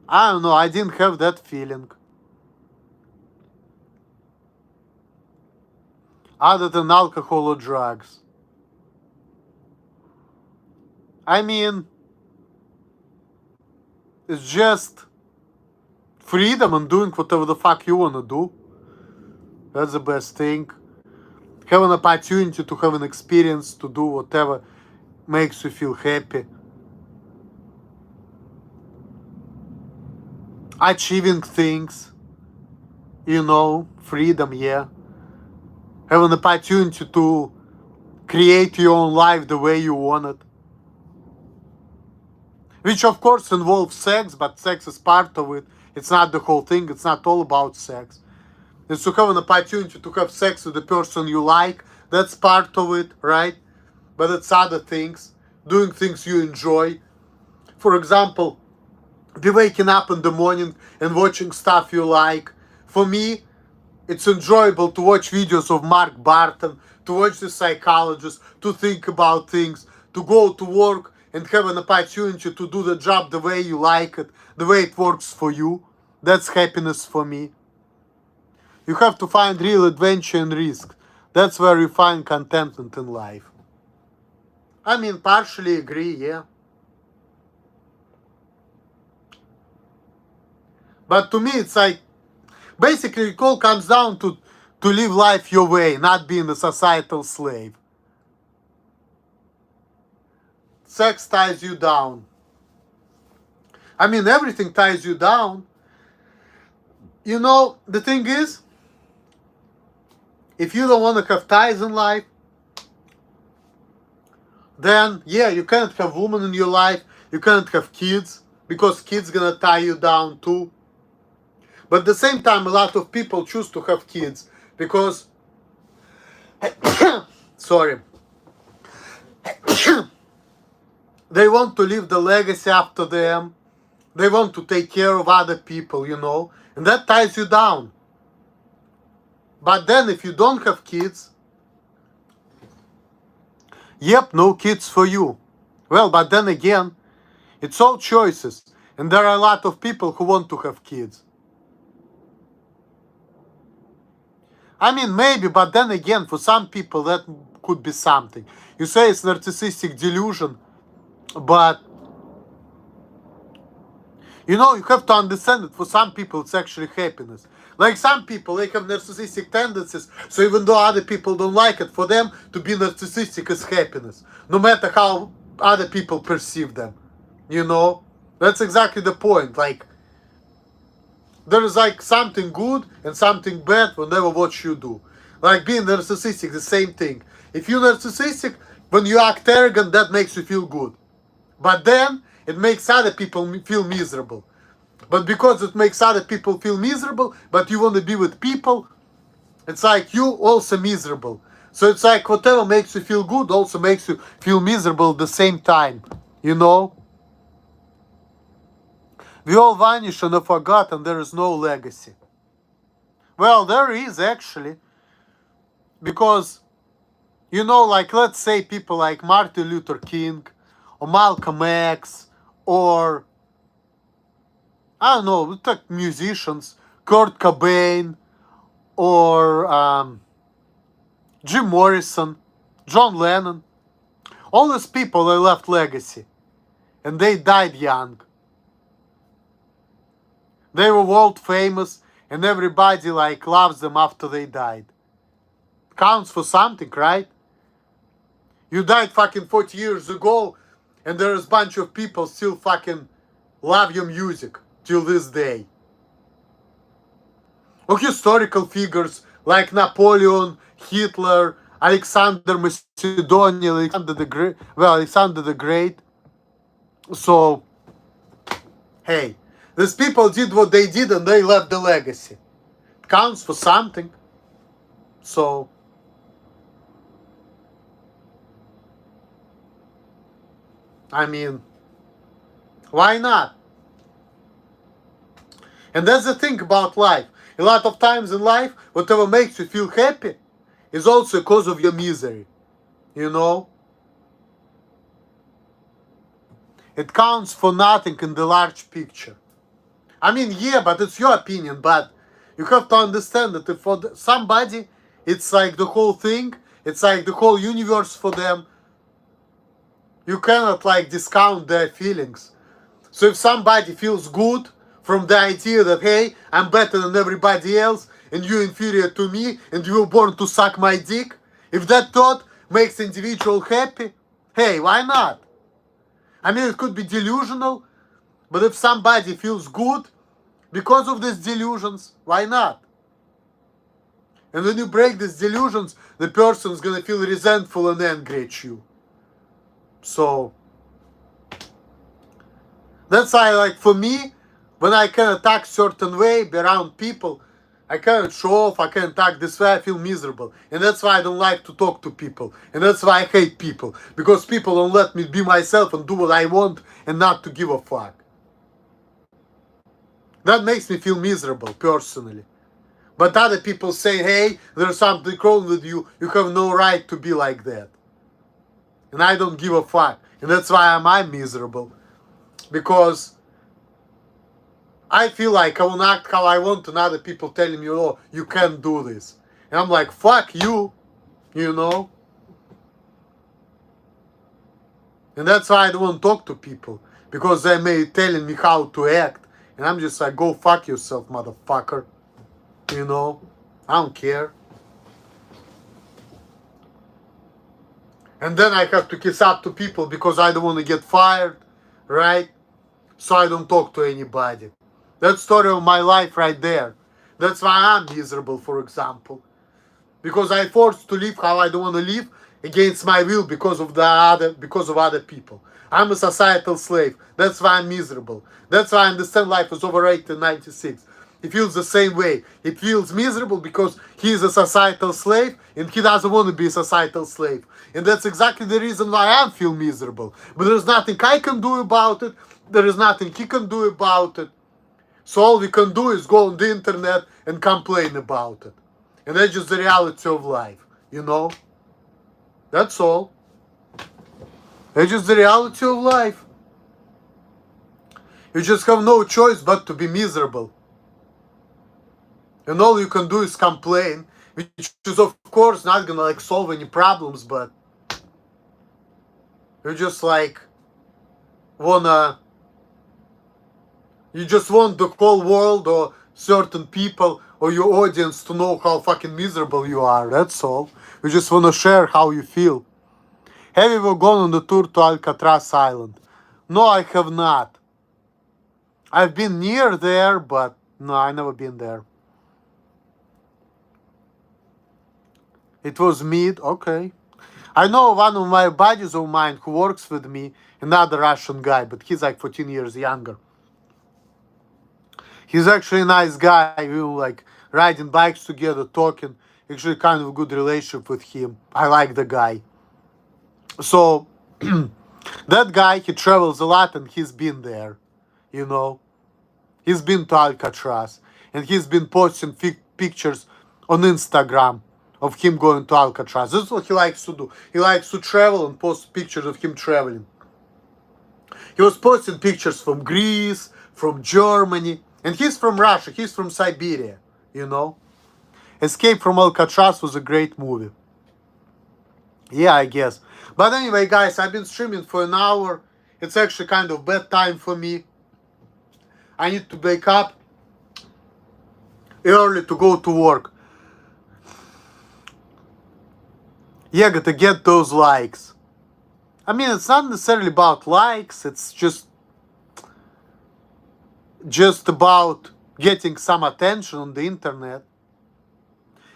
Speaker 1: I don't know, I didn't have that feeling. Other than alcohol or drugs. I mean, it's just freedom and doing whatever the fuck you wanna do. That's the best thing. Have an opportunity to have an experience to do whatever makes you feel happy. Achieving things. You know, freedom, yeah. Have an opportunity to create your own life the way you want it. Which of course involves sex, but sex is part of it. It's not the whole thing, it's not all about sex. It's to have an opportunity to have sex with the person you like. That's part of it, right? But it's other things. Doing things you enjoy. For example, be waking up in the morning and watching stuff you like. For me, it's enjoyable to watch videos of Mark Barton, to watch the psychologist, to think about things, to go to work and have an opportunity to do the job the way you like it, the way it works for you. That's happiness for me. You have to find real adventure and risk. That's where you find contentment in life. I mean, partially agree, yeah. But to me, it's like, basically, it all comes down to live life your way, not being a societal slave. Sex ties you down. I mean, everything ties you down. You know, the thing is, if you don't want to have ties in life, then, yeah, you can't have women in your life, you can't have kids, because kids gonna tie you down too. But at the same time, a lot of people choose to have kids because, sorry, they want to leave the legacy after them. They want to take care of other people, you know, and that ties you down. But then if you don't have kids, yep, no kids for you. Well, but then again, it's all choices. And there are a lot of people who want to have kids. I mean, maybe, but then again, for some people that could be something. You say it's narcissistic delusion, but you know, you have to understand that for some people it's actually happiness. Like some people, they have narcissistic tendencies, so even though other people don't like it, for them to be narcissistic is happiness, no matter how other people perceive them. You know? That's exactly the point. Like, there is like something good and something bad whenever what you do. Like being narcissistic, the same thing. If you're narcissistic, when you act arrogant, that makes you feel good. But then it makes other people feel miserable. But because it makes other people feel miserable, but you want to be with people, it's like you also miserable. So it's like whatever makes you feel good also makes you feel miserable at the same time. You know? We all vanish and are forgotten, there is no legacy. Well, there is actually. Because, you know, like let's say people like Martin Luther King or Malcolm X or, I don't know, like musicians, Kurt Cobain or Jim Morrison, John Lennon. All these people, they left legacy. And they died young. They were world famous and everybody like loves them after they died. Counts for something, right? You died fucking 40 years ago and there's a bunch of people still fucking love your music till this day. Or historical figures like Napoleon, Hitler, Alexander Macedonian, Alexander the Great. Well, Alexander the Great. So, hey, these people did what they did and they left the legacy. It counts for something. So, I mean, why not? And that's the thing about life. A lot of times in life, whatever makes you feel happy is also a cause of your misery. You know? It counts for nothing in the large picture. I mean, yeah, but it's your opinion, but you have to understand that if for somebody, it's like the whole thing, it's like the whole universe for them. You cannot like discount their feelings. So if somebody feels good from the idea that, hey, I'm better than everybody else and you're inferior to me and you were born to suck my dick, if that thought makes individual happy, hey, why not? I mean, it could be delusional, but if somebody feels good because of these delusions, why not? And when you break these delusions, the person's gonna feel resentful and angry at you. So, that's why, like, for me, when I can attack certain way, be around people, I can't show off, I can't attack this way, I feel miserable. And that's why I don't like to talk to people. And that's why I hate people. Because people don't let me be myself and do what I want and not to give a fuck. That makes me feel miserable, personally. But other people say, hey, there's something wrong with you, you have no right to be like that. And I don't give a fuck. And that's why I'm miserable. Because I feel like I will act how I want and other people telling me, oh, you can't do this. And I'm like, fuck you, you know. And that's why I don't want to talk to people. Because they may telling me how to act. And I'm just like, go fuck yourself, motherfucker. You know, I don't care. And then I have to kiss up to people because I don't want to get fired, right? So I don't talk to anybody. That's the story of my life right there. That's why I'm miserable, for example. Because I'm forced to live how I don't want to live against my will because of other people. I'm a societal slave. That's why I'm miserable. That's why I understand life is overrated in 96. He feels the same way. He feels miserable because he is a societal slave and he doesn't want to be a societal slave. And that's exactly the reason why I feel miserable. But there's nothing I can do about it. There is nothing he can do about it. So all we can do is go on the internet and complain about it. And that's just the reality of life, you know? That's all. That's just the reality of life. You just have no choice but to be miserable. And all you can do is complain, which is of course not gonna like solve any problems, but you just like you just want the whole world or certain people or your audience to know how fucking miserable you are. That's all. We just want to share how you feel. Have you ever gone on the tour to Alcatraz Island? No, I have not. I've been near there, but no, I never been there. It was mid, okay. I know one of my buddies of mine who works with me, another Russian guy, but he's like 14 years younger. He's actually a nice guy. We were like riding bikes together, talking. Actually, kind of a good relationship with him. I like the guy. So, that guy, he travels a lot and he's been there, you know. He's been to Alcatraz. And he's been posting pictures on Instagram of him going to Alcatraz. This is what he likes to do. He likes to travel and post pictures of him traveling. He was posting pictures from Greece, from Germany. And he's from Russia. He's from Siberia, you know. Escape from Alcatraz was a great movie. Yeah, I guess. But anyway, guys, I've been streaming for an hour. It's actually kind of bedtime for me. I need to wake up early to go to work. Yeah, gotta get those likes. I mean, it's not necessarily about likes. It's just about getting some attention on the internet.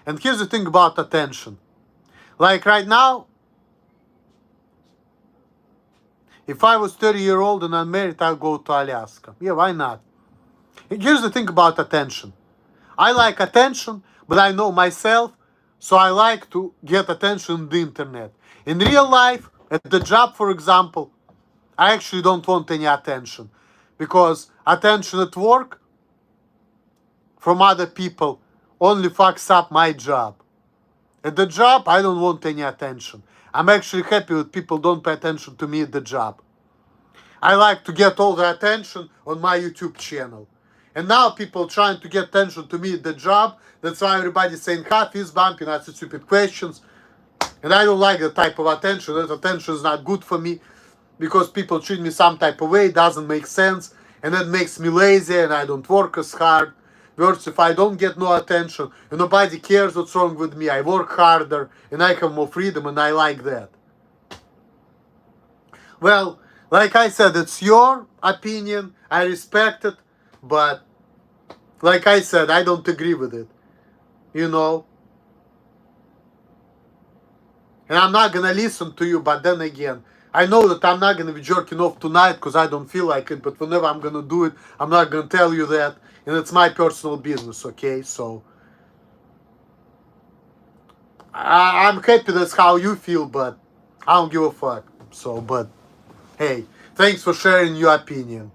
Speaker 1: And here's the thing about attention. Like right now, if I was 30-year-old and unmarried, I'll go to Alaska. Yeah, why not? Here's the thing about attention. I like attention, but I know myself, so I like to get attention on the internet. In real life, at the job, for example, I actually don't want any attention. Because attention at work from other people only fucks up my job. At the job, I don't want any attention. I'm actually happy that people don't pay attention to me at the job. I like to get all the attention on my YouTube channel. And now people trying to get attention to me at the job. That's why everybody's saying, ha, fist bumping, asking stupid questions. And I don't like that type of attention. That attention is not good for me. Because people treat me some type of way, it doesn't make sense. And that makes me lazy and I don't work as hard. Worse, if I don't get no attention and nobody cares what's wrong with me, I work harder and I have more freedom and I like that. Well, like I said, it's your opinion. I respect it. But, like I said, I don't agree with it. You know. And I'm not gonna listen to you, but then again, I know that I'm not gonna be jerking off tonight because I don't feel like it, but whenever I'm gonna do it, I'm not gonna tell you that. And it's my personal business, okay? So, I'm happy that's how you feel, but I don't give a fuck. So, but, hey, thanks for sharing your opinion.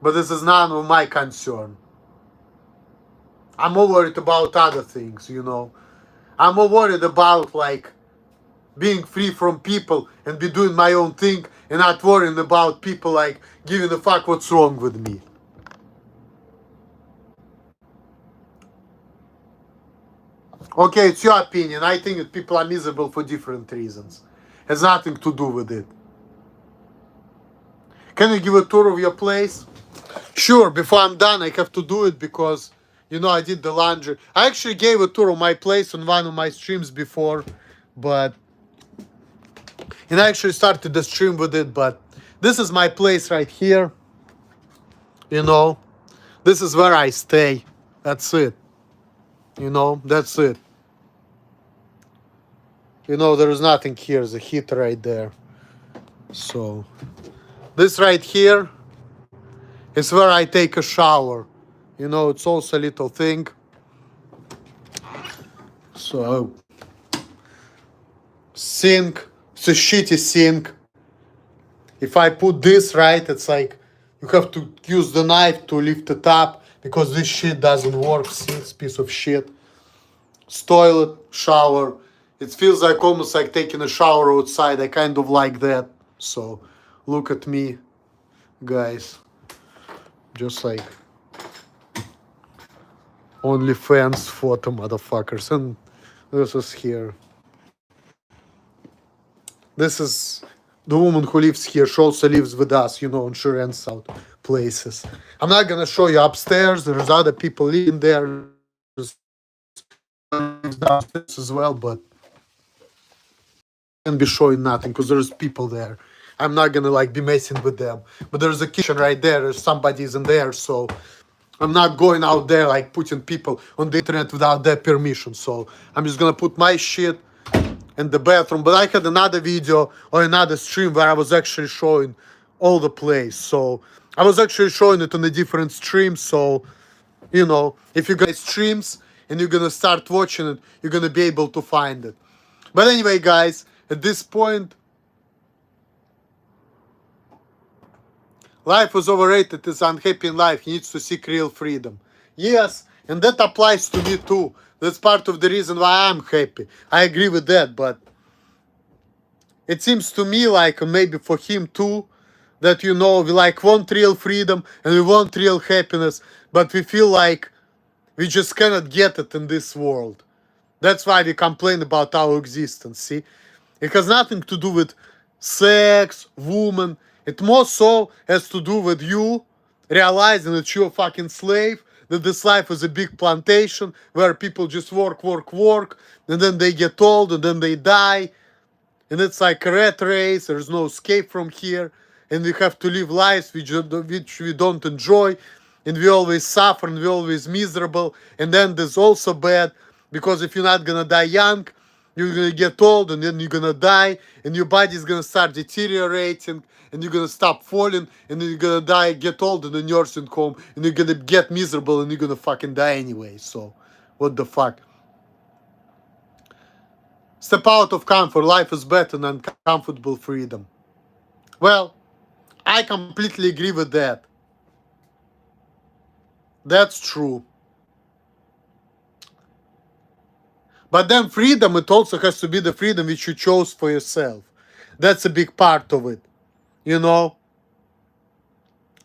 Speaker 1: But this is none of my concern. I'm more worried about other things, you know. I'm more worried about, like, being free from people and be doing my own thing and not worrying about people, like, giving a fuck what's wrong with me. Okay, it's your opinion. I think that people are miserable for different reasons. Has nothing to do with it. Can you give a tour of your place? Sure, before I'm done, I have to do it because, you know, I did the laundry. I actually gave a tour of my place on one of my streams before, but... And I actually started the stream with it, but this is my place right here. You know, this is where I stay. That's it. You know, that's it. You know, there is nothing here. There's a heater right there. So, this right here is where I take a shower. You know, it's also a little thing. So, sink. It's a shitty sink. If I put this right, it's like you have to use the knife to lift it up because this shit doesn't work. See, it's a piece of shit. It's toilet, shower. It feels like almost like taking a shower outside. I kind of like that. So look at me, guys. Just like OnlyFans photo, motherfuckers. And this is here. This is the woman who lives here. She also lives with us, you know, and she rents out places. I'm not gonna show you upstairs. There's other people living there. There's downstairs as well, but I can't be showing nothing because there's people there. I'm not gonna like be messing with them. But there's a kitchen right there. There's somebody's in there, so I'm not going out there like putting people on the internet without their permission. So I'm just gonna put my shit in the bathroom. But I had another video or another stream where I was actually showing all the place. So I was actually showing it on a different stream. So, you know, if you guys streams and you're gonna start watching it, you're gonna be able to find it. But anyway, guys, at this point, life was overrated, is unhappy in life, he needs to seek real freedom. Yes, and that applies to me too. That's part of the reason why I'm happy. I agree with that, but it seems to me like maybe for him too, that, you know, we like want real freedom and we want real happiness, but we feel like we just cannot get it in this world. That's why we complain about our existence, see? It has nothing to do with sex, woman. It more so has to do with you realizing that you're a fucking slave, that this life is a big plantation where people just work, and then they get old, and then they die. And it's like a rat race, there's no escape from here. And we have to live lives which we don't enjoy. And we always suffer, and we're always miserable. And then there's also bad, because if you're not gonna die young, you're gonna get old, and then you're gonna die, and your body's gonna start deteriorating, and you're gonna stop falling, and then you're gonna die, get old in a nursing home, and you're gonna get miserable, and you're gonna fucking die anyway. So, what the fuck? Step out of comfort. Life is better than comfortable freedom. Well, I completely agree with that. That's true. But then freedom, it also has to be the freedom which you chose for yourself. That's a big part of it, you know?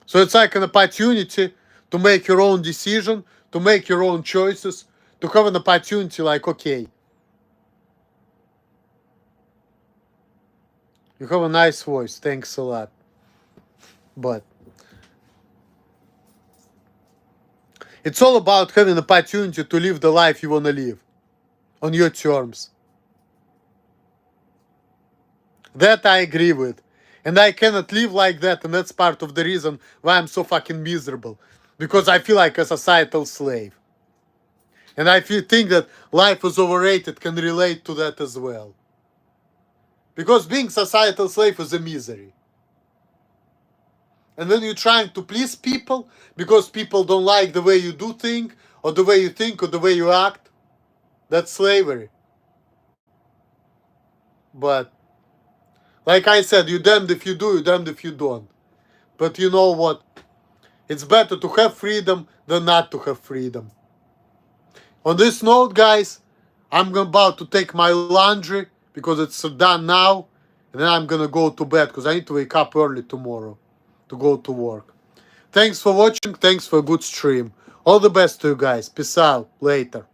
Speaker 1: So it's like an opportunity to make your own decision, to make your own choices, to have an opportunity like, okay, you have a nice voice, thanks a lot. But it's all about having an opportunity to live the life you want to live on your terms. That I agree with. And I cannot live like that, and that's part of the reason why I'm so fucking miserable. Because I feel like a societal slave. And I think that life is overrated can relate to that as well. Because being societal slave is a misery. And when you're trying to please people, because people don't like the way you do things, or the way you think, or the way you act, that's slavery. But, like I said, you're damned if you do, you're damned if you don't. But you know what? It's better to have freedom than not to have freedom. On this note, guys, I'm about to take my laundry because it's done now. And then I'm gonna go to bed because I need to wake up early tomorrow to go to work. Thanks for watching. Thanks for a good stream. All the best to you guys. Peace out. Later.